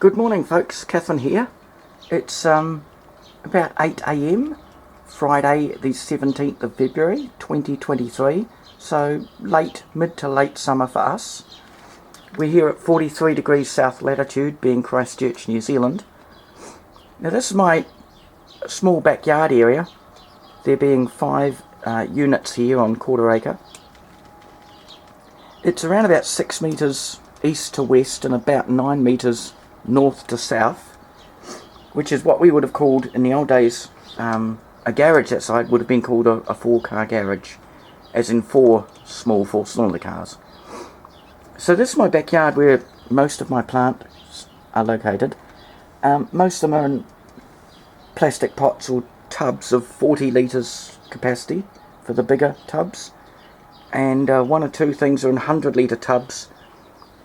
Good morning folks, Catherine here. It's about 8 AM, Friday the 17th of February 2023, so mid to late summer for us. We're here at 43 degrees south latitude, being Christchurch, New Zealand. Now this is my small backyard area, there being 5 units here on quarter acre. It's around about 6 metres east to west and about 9 metres north to south, which is what we would have called in the old days, a garage that side would have been called a 4-car garage, as in 4 small 4-cylinder cars. So this is my backyard where most of my plants are located. Most of them are in plastic pots or tubs of 40 litres capacity for the bigger tubs, and 1 or 2 things are in 100 litre tubs,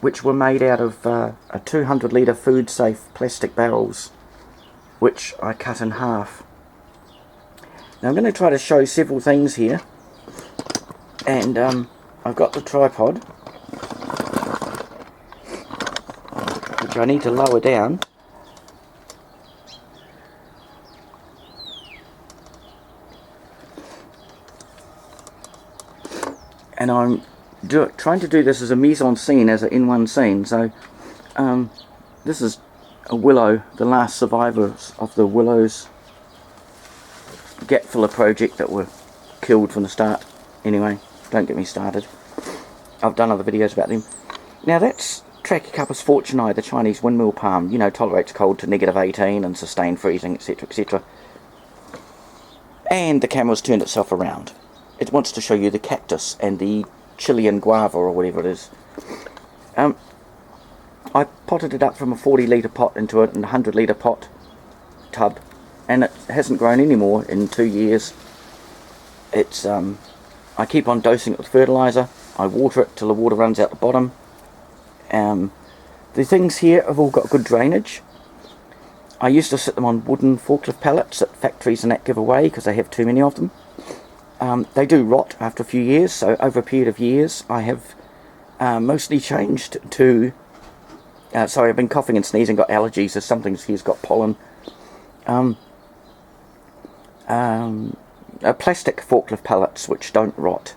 which were made out of a 200 litre food safe plastic barrels, which I cut in half. Now I'm going to try to show several things here, and I've got the tripod, which I need to lower down. And I'm trying to do this as a mise-en-scene, as an in-one scene. So this is a willow, the last survivors of the willows gap filler project that were killed from the start. Anyway, don't get me started. I've done other videos about them. Now that's Trachycarpus fortunei, the Chinese windmill palm. You know, tolerates cold to -18 and sustained freezing, etc, etc. And the camera's turned itself around. It wants to show you the cactus and the Chilean guava or whatever it is. I potted it up from a 40 litre pot into a 100 litre pot tub, and it hasn't grown anymore in 2 years. It's I keep on dosing it with fertiliser. I water it till the water runs out the bottom. The things here have all got good drainage. I used to sit them on wooden forklift pallets that factories and that give away because they have too many of them. They do rot after a few years, so over a period of years I have mostly changed to... sorry, I've been coughing and sneezing, got allergies, so something's here's got pollen. Plastic forklift pallets which don't rot,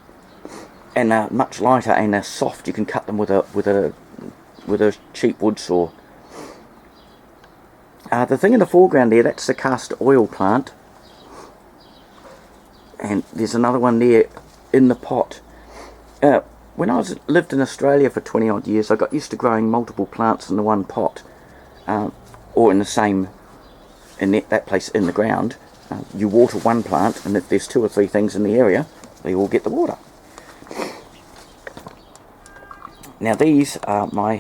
and are much lighter and they're soft. You can cut them with a cheap wood saw. The thing in the foreground there, that's the Castor Oil plant. And there's another one there in the pot. When I lived in Australia for 20 odd years, I got used to growing multiple plants in the one pot, or in the same, in that place in the ground. You water one plant, and if there's 2 or 3 things in the area, they all get the water. Now these are my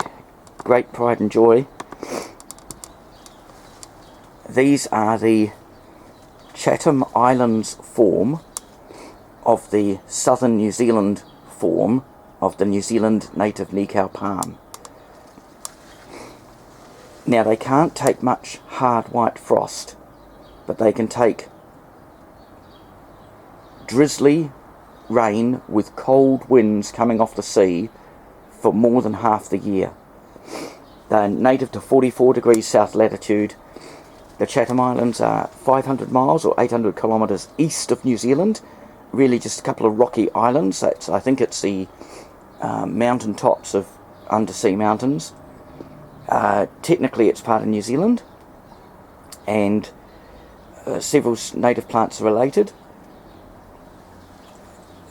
great pride and joy. These are the Chatham Islands form of the southern New Zealand form of the New Zealand native Nikau palm. Now they can't take much hard white frost, but they can take drizzly rain with cold winds coming off the sea for more than half the year. They're native to 44 degrees south latitude. The Chatham Islands are 500 miles or 800 kilometres east of New Zealand. Really just a couple of rocky islands. I think it's the mountain tops of undersea mountains. Technically it's part of New Zealand, and several native plants are related.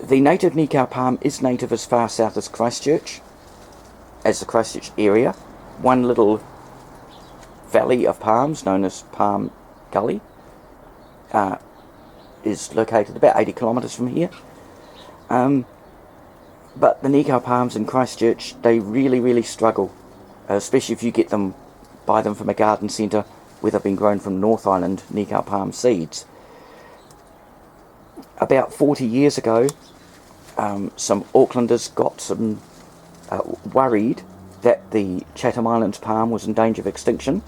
The native Nikau palm is native as far south as Christchurch, as the Christchurch area. One little valley of palms known as Palm Gully is located about 80 kilometres from here. But the Nikau palms in Christchurch, they really struggle, especially if you buy them from a garden centre where they've been grown from North Island Nikau palm seeds. About 40 years ago, some Aucklanders got worried that the Chatham Islands palm was in danger of extinction.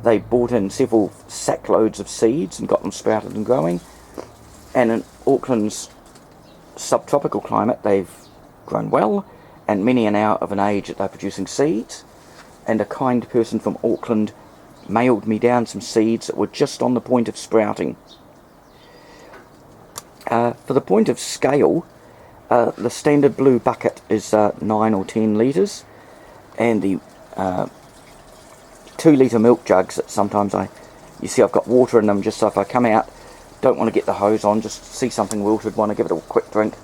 They bought in several sackloads of seeds and got them sprouted and growing, and in Auckland's subtropical climate they've grown well, and many are now of an age that they're producing seeds, and a kind person from Auckland mailed me down some seeds that were just on the point of sprouting. For the point of scale, the standard blue bucket is 9 or 10 litres, and the 2 litre milk jugs that sometimes you see I've got water in them, just so if I come out, don't want to get the hose on, just see something wilted, want to give it a quick drink,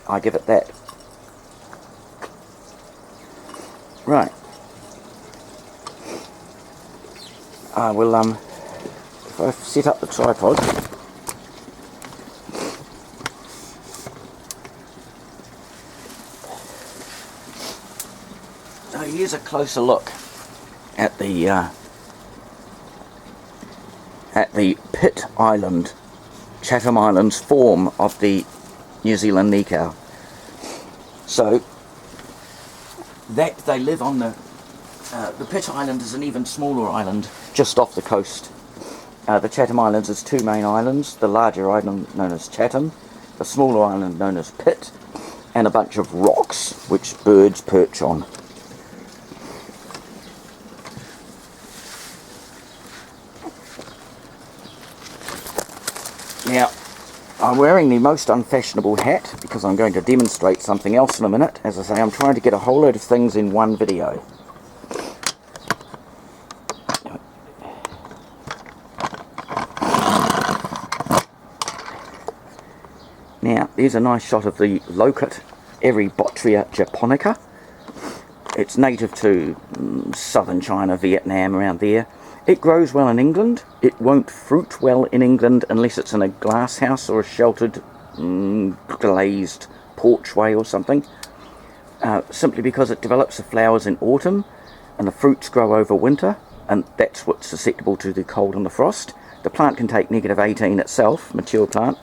I give it that. Right. I will, if I set up the tripod, so here's a closer look at the Pitt Island, Chatham Islands form of the New Zealand Nikau. So that they live on the Pitt Island is an even smaller island just off the coast. The Chatham Islands is 2 main islands, the larger island known as Chatham, the smaller island known as Pitt, and a bunch of rocks which birds perch on. Now, I'm wearing the most unfashionable hat because I'm going to demonstrate something else in a minute. As I say, I'm trying to get a whole load of things in one video. Now, here's a nice shot of the Loquat, Erebotria japonica. It's native to southern China, Vietnam, around there. It grows well in England. It won't fruit well in England unless it's in a glass house or a sheltered, glazed porchway or something. Simply because it develops the flowers in autumn and the fruits grow over winter, and that's what's susceptible to the cold and the frost. The plant can take -18 itself, mature plant,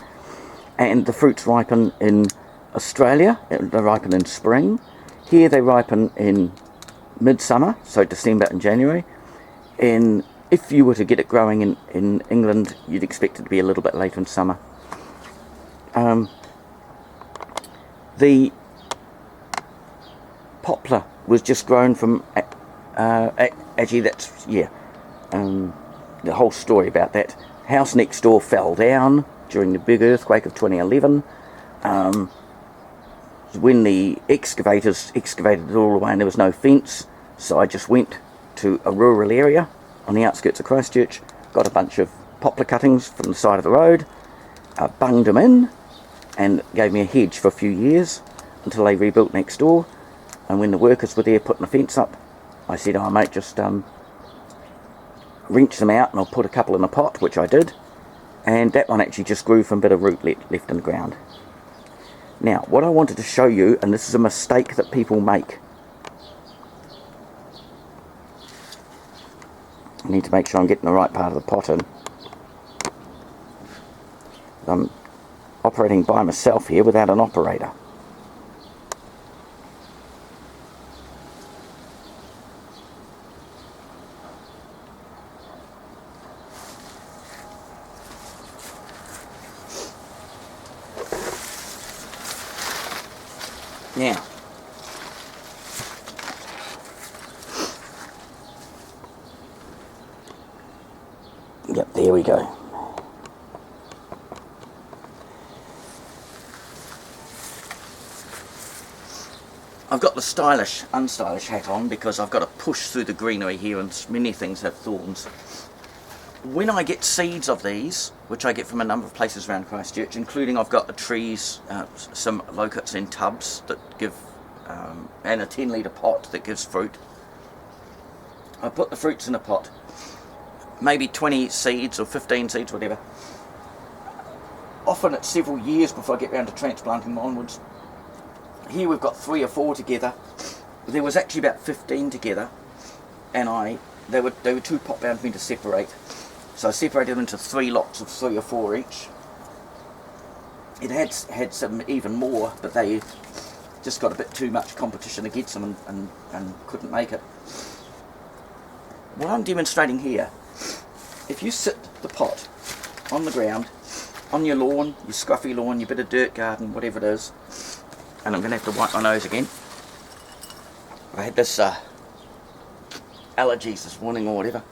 and the fruits ripen in Australia. They ripen in spring. Here they ripen in midsummer, so December and January. And if you were to get it growing in England, you'd expect it to be a little bit late in summer. The poplar was just grown from, actually that's, yeah, the whole story about that. House next door fell down during the big earthquake of 2011. When the excavators excavated it all away and there was no fence, so I just went to a rural area on the outskirts of Christchurch, got a bunch of poplar cuttings from the side of the road, bunged them in, and gave me a hedge for a few years until they rebuilt next door. And when the workers were there putting the fence up, I said, oh mate, just wrench them out and I'll put a couple in a pot, which I did, and that one actually just grew from a bit of root left in the ground. Now, what I wanted to show you, and this is a mistake that people make, I need to make sure I'm getting the right part of the pot in. I'm operating by myself here without an operator. Now, yep, there we go. I've got the stylish, unstylish hat on because I've got to push through the greenery here and many things have thorns. When I get seeds of these, which I get from a number of places around Christchurch, including I've got the trees, some loquats in tubs that give, and a 10-litre pot that gives fruit. I put the fruits in a pot, maybe 20 seeds or 15 seeds, whatever. Often it's several years before I get round to transplanting them onwards. Here we've got 3 or 4 together. There was actually about 15 together, and they were too pot bound for me to separate. So I separated them into 3 lots of 3 or 4 each. It had some even more, but they just got a bit too much competition against them and couldn't make it. What I'm demonstrating here, if you sit the pot on the ground, on your lawn, your scruffy lawn, your bit of dirt garden, whatever it is, and I'm going to have to wipe my nose again. I had this allergies this morning or whatever.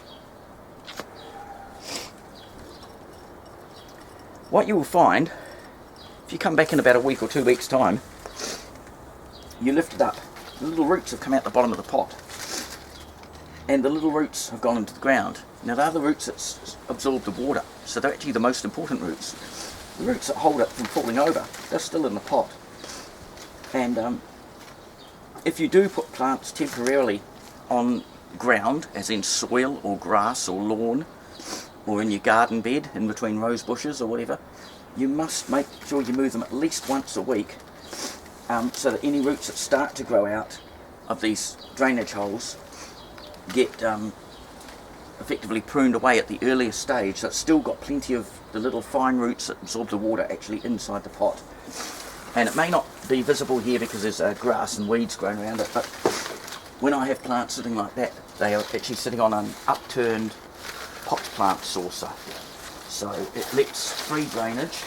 What you will find, if you come back in about a week or 2 weeks' time, you lift it up. The little roots have come out the bottom of the pot. And the little roots have gone into the ground. Now they're the roots that absorb the water, so they're actually the most important roots. The roots that hold it from falling over, they're still in the pot. And if you do put plants temporarily on ground, as in soil or grass or lawn, or in your garden bed in between rose bushes or whatever, you must make sure you move them at least once a week, so that any roots that start to grow out of these drainage holes get effectively pruned away at the earliest stage, so it's still got plenty of the little fine roots that absorb the water actually inside the pot. And it may not be visible here because there's grass and weeds growing around it, but when I have plants sitting like that, they are actually sitting on an upturned pot plant saucer, so it lets free drainage.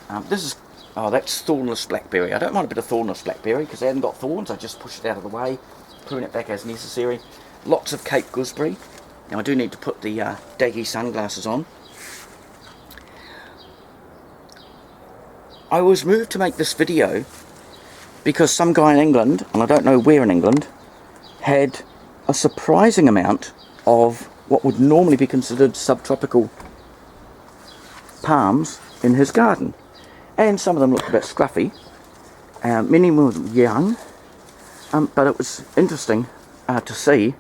That's thornless blackberry. I don't mind a bit of thornless blackberry because they haven't got thorns. I just push it out of the way, prune it back as necessary. Lots of Cape gooseberry. Now I do need to put the daggy sunglasses on. I was moved to make this video because some guy in England, and I don't know where in England, had a surprising amount of what would normally be considered subtropical palms in his garden. And some of them looked a bit scruffy. Many were young, but it was interesting to see,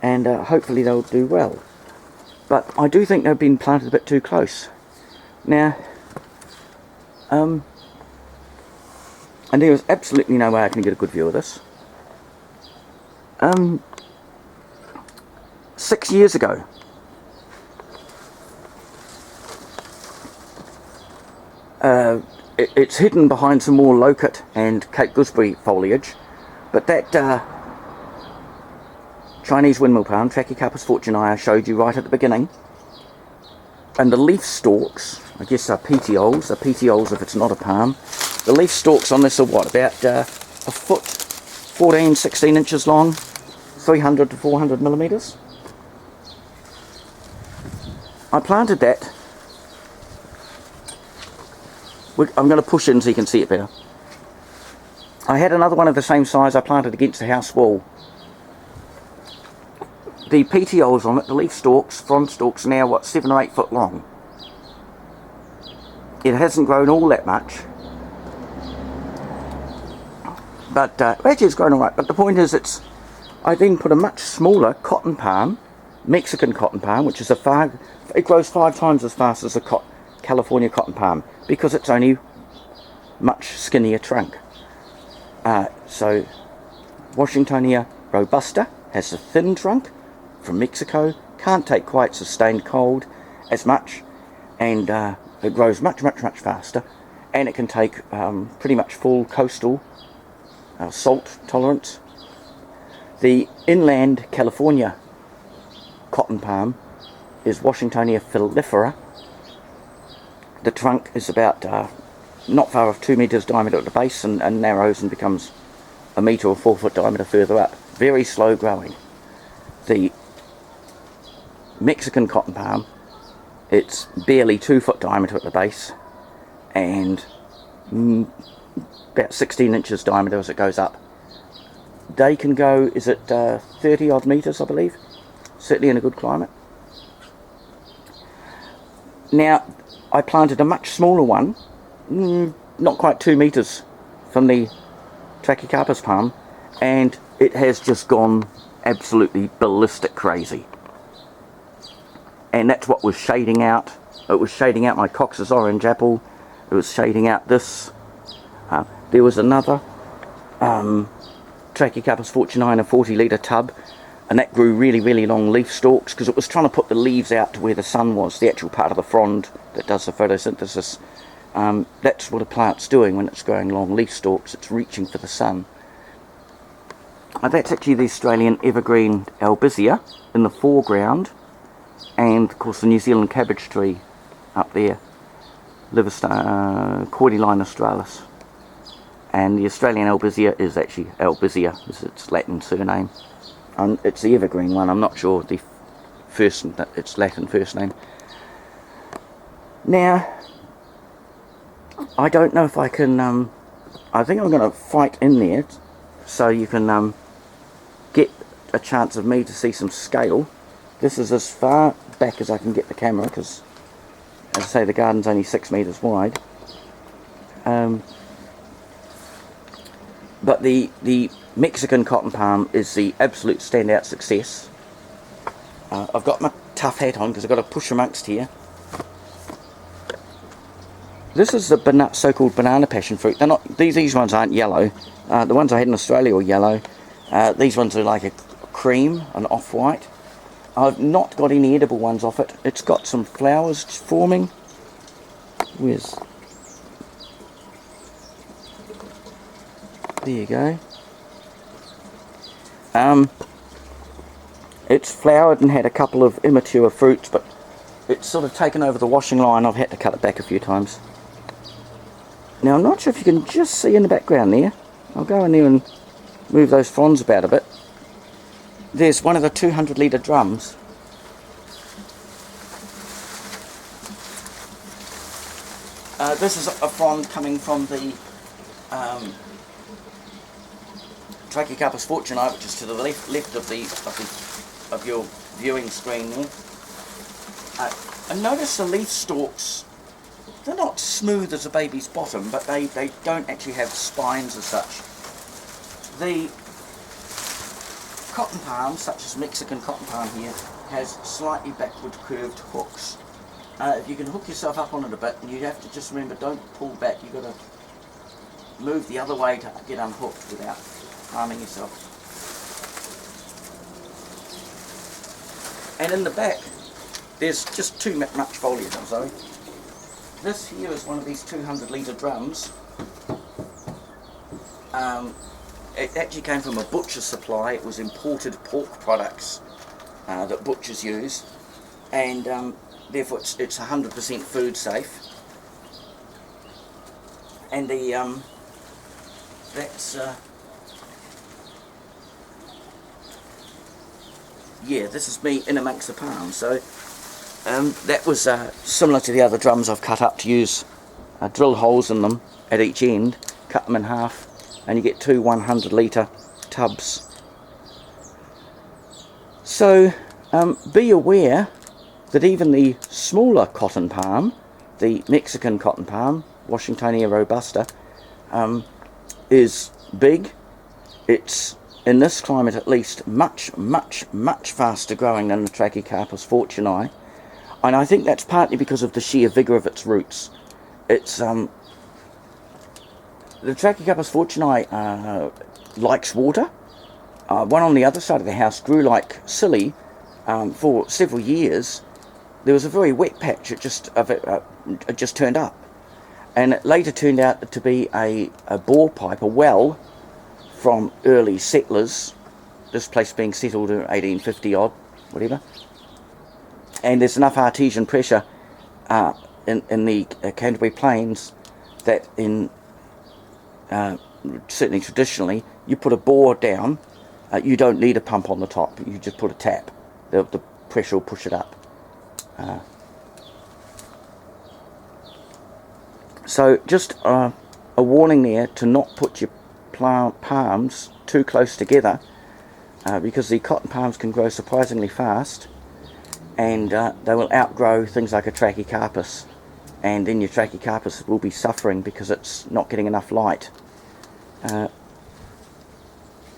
and hopefully they'll do well. But I do think they've been planted a bit too close. Now, and there was absolutely no way I can get a good view of this. 6 years ago, it's hidden behind some more Loquat and Cape gooseberry foliage, but that Chinese Windmill Palm Trachycarpus fortunei I showed you right at the beginning, and the leaf stalks, I guess are petioles if it's not a palm. The leaf stalks on this are what, about a foot, 16 inches long, 300 to 400 millimeters. I planted that. I'm going to push in so you can see it better. I had another one of the same size I planted against the house wall. The petioles on it, the leaf stalks, frond stalks, are now what, 7 or 8 foot long. It hasn't grown all that much, but actually it's grown alright. But the point is, I then put a much smaller cotton palm, Mexican cotton palm, which is it grows 5 times as fast as a California cotton palm because it's only much skinnier trunk. So Washingtonia robusta has a thin trunk from Mexico, can't take quite sustained cold as much, and it grows much faster, and it can take pretty much full coastal salt tolerance. The inland California cotton palm is Washingtonia filifera. The trunk is about not far off 2 meters diameter at the base, and narrows and becomes a meter or 4 foot diameter further up. Very slow growing. The Mexican cotton palm, it's barely 2 foot diameter at the base, and about 16 inches diameter as it goes up. They can go, is it 30 odd meters, I believe, certainly in a good climate. Now I planted a much smaller one, not quite 2 meters from the Trachycarpus palm, and it has just gone absolutely ballistic crazy. And that's what was shading out. It was shading out my Cox's orange apple. It was shading out this. There was another Trachycarpus fortunei in a 40-litre tub, and that grew really long leaf stalks because it was trying to put the leaves out to where the sun was, the actual part of the frond that does the photosynthesis. That's what a plant's doing when it's growing long leaf stalks. It's reaching for the sun. That's actually the Australian evergreen Albizia in the foreground, and of course the New Zealand cabbage tree up there, Cordyline australis. And the Australian Albizia is actually Albizia, is its Latin surname. and it's the evergreen one. I'm not sure the its Latin first name. Now, I don't know if I can, I think I'm going to fight in there so you can get a chance of me to see some scale. This is as far back as I can get the camera, because, as I say, the garden's only 6 metres wide. But the Mexican cotton palm is the absolute standout success. I've got my tough hat on because I've got to push amongst here. This is the so-called banana passion fruit. They're not; these ones aren't yellow. The ones I had in Australia were yellow. These ones are like a cream, an off-white. I've not got any edible ones off it. It's got some flowers forming. Where's... There you go. It's flowered and had a couple of immature fruits, but it's sort of taken over the washing line. I've had to cut it back a few times. Now, I'm not sure if you can just see in the background there. I'll go in there and move those fronds about a bit. There's one of the 200 litre drums. This is a frond coming from the Trachycarpus fortunei, which is to the left of your viewing screen there. And notice the leaf stalks. They're not smooth as a baby's bottom, but they don't actually have spines as such. The cotton palm, such as Mexican cotton palm here, has slightly backward curved hooks. If you can hook yourself up on it a bit, and you have to just remember, don't pull back. You've got to move the other way to get unhooked without harming yourself. And in the back, there's just too much foliage, I'm sorry. This here is one of these 200 litre drums. It actually came from a butcher's supply. It was imported pork products that butchers use, and therefore it's 100% food safe. And the that's yeah, this is me in amongst the palms. So that was similar to the other drums I've cut up to use. Drill holes in them at each end, cut them in half, and you get two 100 litre tubs. So be aware that even the smaller cotton palm, the Mexican cotton palm, Washingtonia robusta, is big. It's, in this climate at least, much faster growing than the Trachycarpus fortunei, and I think that's partly because of the sheer vigour of its roots. It's the Trachycarpus fortunei likes water. One on the other side of the house grew like silly for several years. There was a very wet patch. It just turned up, and it later turned out to be a bore pipe, a well, from early settlers, this place being settled in 1850 odd, whatever. And there's enough artesian pressure in the Canterbury Plains that certainly traditionally, you put a bore down, you don't need a pump on the top, you just put a tap. The pressure will push it up. So just a warning there to not put your palms too close together, because the cotton palms can grow surprisingly fast, and they will outgrow things like a Trachycarpus, and then your Trachycarpus will be suffering because it's not getting enough light.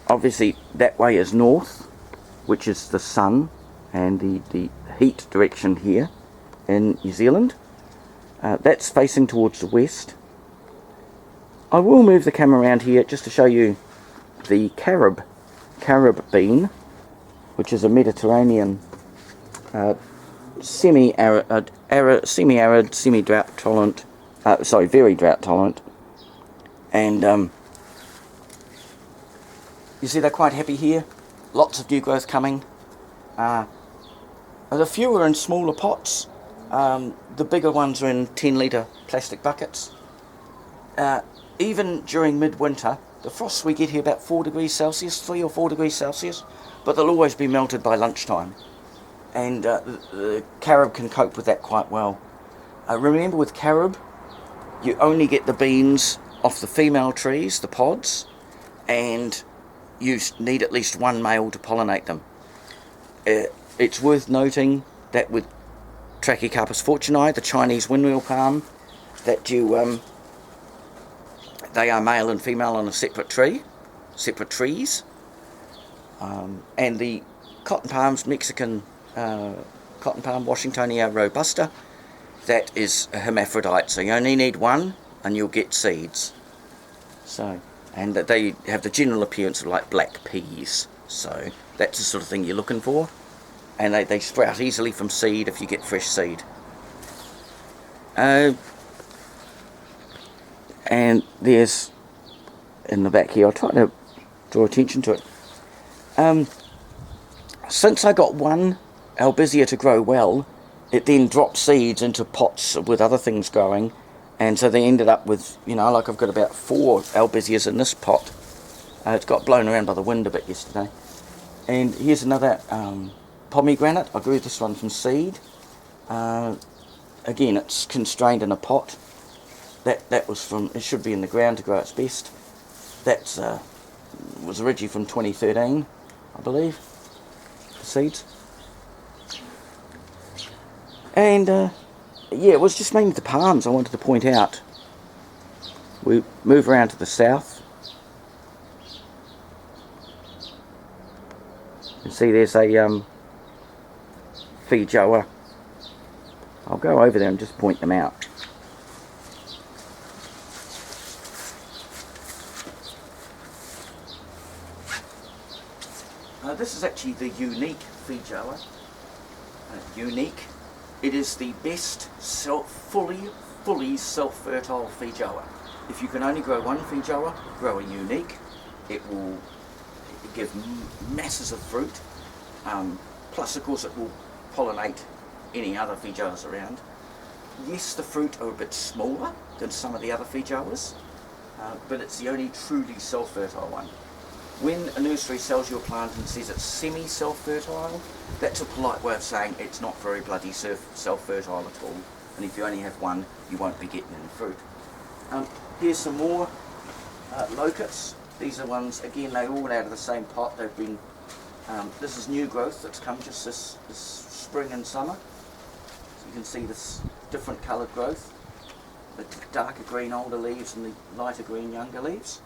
Obviously that way is north, which is the sun and the heat direction here in New Zealand. That's facing towards the west. I will move the camera around here just to show you the Carob bean, which is a Mediterranean semi-arid, semi-drought tolerant, very drought tolerant, and you see they're quite happy here. Lots of new growth coming. The few are in smaller pots. The bigger ones are in 10 litre plastic buckets. Even during midwinter, The frosts we get here about 4 degrees Celsius, 3 or 4 degrees Celsius, but they'll always be melted by lunchtime. And the carob can cope with that quite well. Remember with carob, you only get the beans off the female trees, the pods, and you need at least one male to pollinate them. It's worth noting that with Trachycarpus fortunei, the Chinese windmill palm, that they are male and female on a separate tree, separate trees. And the cotton palms, Mexican Cotton Palm Washingtonia robusta, that is a hermaphrodite, so you only need one and you'll get seeds. So, and they have the general appearance of like black peas, so that's the sort of thing you're looking for. And they sprout easily from seed if you get fresh seed. And there's, in the back here, I'll try to draw attention to it. Since I got one Albizia to grow well, it then dropped seeds into pots with other things growing, and so they ended up with, you know, like I've got about 4 Albizias in this pot. It got blown around by the wind a bit yesterday. And here's another pomegranate. I grew this one from seed. Again, it's constrained in a pot. That was from, it should be in the ground to grow its best. That was originally from 2013, I believe, the seeds. And yeah, it was just mainly the palms I wanted to point out. We move around to the south. You can see there's a feijoa. I'll go over there and just point them out. This is actually the unique feijoa. Unique. It is the best fully self-fertile feijoa. If you can only grow one feijoa, grow a unique. It will give masses of fruit. Plus, of course, it will pollinate any other feijoas around. Yes, the fruit are a bit smaller than some of the other feijoas, but it's the only truly self-fertile one. When a nursery sells you a plant and says it's semi-self-fertile, that's a polite way of saying it's not very bloody self-fertile at all. And if you only have one, you won't be getting any fruit. Here's some more loquats. These are ones, again, they're all out of the same pot. They've been, this is new growth that's come just this spring and summer. So you can see this different coloured growth. The darker green older leaves and the lighter green younger leaves.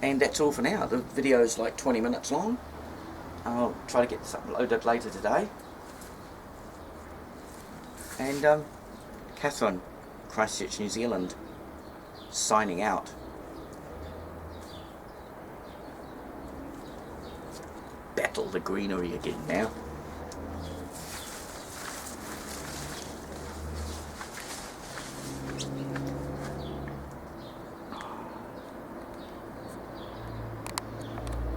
And that's all for now. The video is like 20 minutes long. I'll try to get this uploaded later today. And Catherine, Christchurch, New Zealand, signing out. Battle the greenery again now.